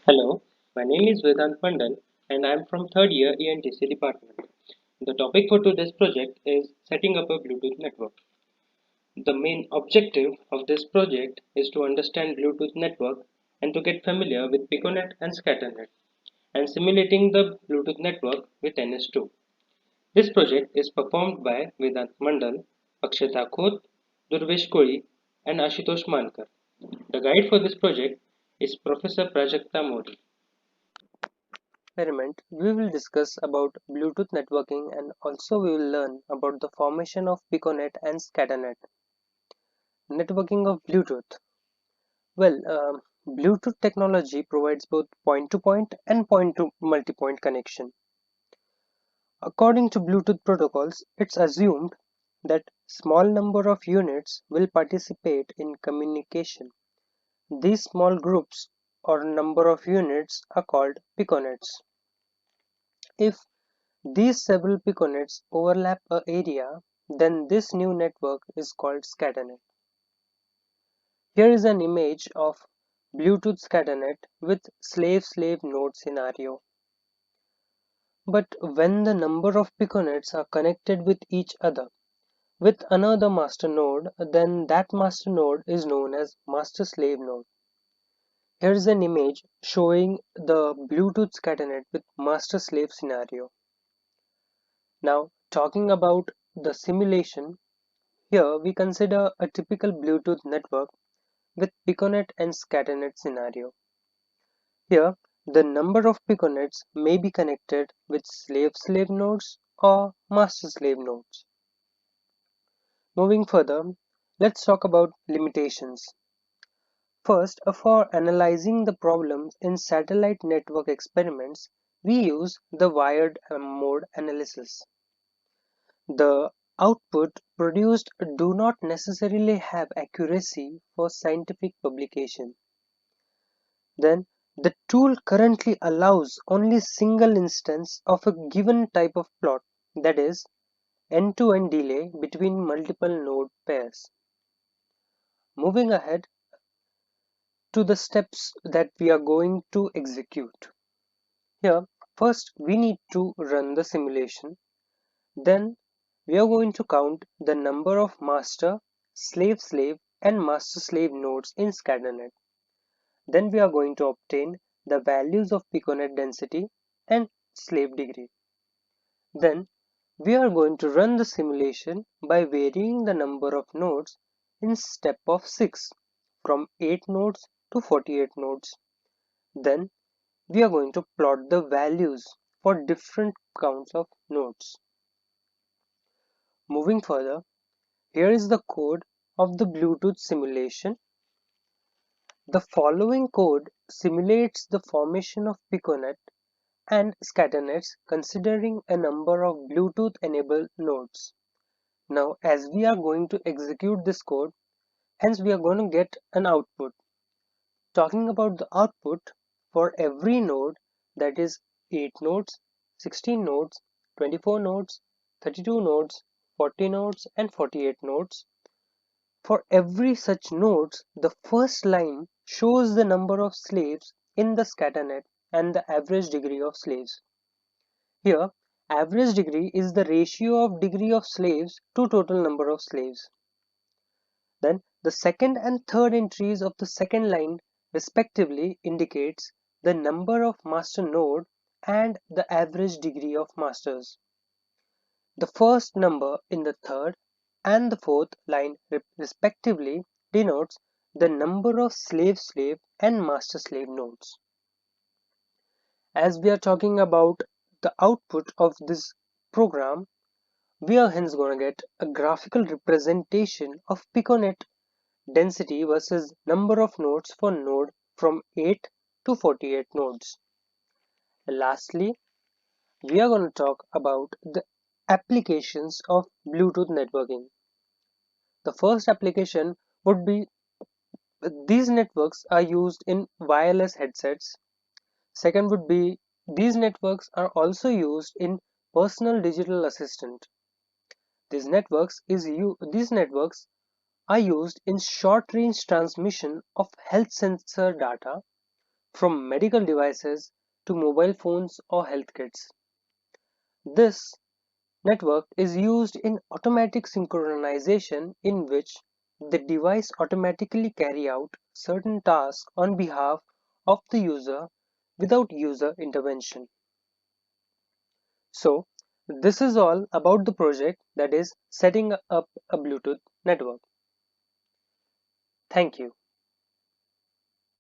Hello, my name is Vedant Pandan and I am from third year ENTC department. The topic for today's project is setting up a Bluetooth network. The main objective of this project is to understand Bluetooth network and to get familiar with Piconet and Scatternet and simulating the Bluetooth network with NS2. This project is performed by Vedant Mandal, Akshata Khoth, Durvesh Koli and Ashutosh Mankar. The guide for this project is Professor Prajakta Modi. Experiment, we will discuss about Bluetooth networking and also we will learn about the formation of Piconet and Scatternet. Networking of Bluetooth. Bluetooth technology provides both point-to-point and point-to-multipoint connection. According to Bluetooth protocols, it's assumed that small number of units will participate in communication. These small groups or number of units are called piconets. If these several piconets overlap a area, then this new network is called Scatternet. Here is an image of Bluetooth Scatternet with slave-slave node scenario. But when the number of piconets are connected with each other with another master node, then that master node is known as master-slave node. Here is an image showing the Bluetooth Scatternet with master-slave scenario. Now, talking about the simulation, here we consider a typical Bluetooth network with Piconet and Scatternet scenario. Here, the number of Piconets may be connected with slave-slave nodes or master-slave nodes. Moving further, let's talk about limitations. First, for analyzing the problems in satellite network experiments, we use the wired mode analysis. The output produced do not necessarily have accuracy for scientific publication. Then, the tool currently allows only single instance of a given type of plot, that is, end-to-end delay between multiple node pairs. Moving ahead to the steps that we are going to execute. Here, first we need to run the simulation. Then we are going to count the number of master, slave-slave and master-slave nodes in Scatternet. Then we are going to obtain the values of piconet density and slave degree. Then we are going to run the simulation by varying the number of nodes in step of 6 from 8 nodes to 48 nodes. Then we are going to plot the values for different counts of nodes. Moving further, here is the code of the Bluetooth simulation. The following code simulates the formation of piconet and Scatternets considering a number of Bluetooth enabled nodes. Now, as we are going to execute this code, hence we are going to get an output. Talking about the output, for every node, that is 8 nodes, 16 nodes, 24 nodes, 32 nodes, 40 nodes and 48 nodes. For every such nodes, the first line shows the number of slaves in the Scatternet and the average degree of slaves. Here, average degree is the ratio of degree of slaves to total number of slaves. Then the second and third entries of the second line respectively indicates the number of master node and the average degree of masters. The first number in the third and the fourth line respectively denotes the number of slave-slave and master-slave nodes. As we are talking about the output of this program, we are hence going to get a graphical representation of piconet density versus number of nodes for node from 8 to 48 nodes. Lastly, we are going to talk about the applications of Bluetooth networking. The first application would be these networks are used in wireless headsets. Second would be these networks are also used in personal digital assistant. These networks are used in short range transmission of health sensor data from medical devices to mobile phones or health kits. This network is used in automatic synchronization in which the device automatically carry out certain tasks on behalf of the user without user intervention. So, this is all about the project, that is setting up a Bluetooth network. Thank you.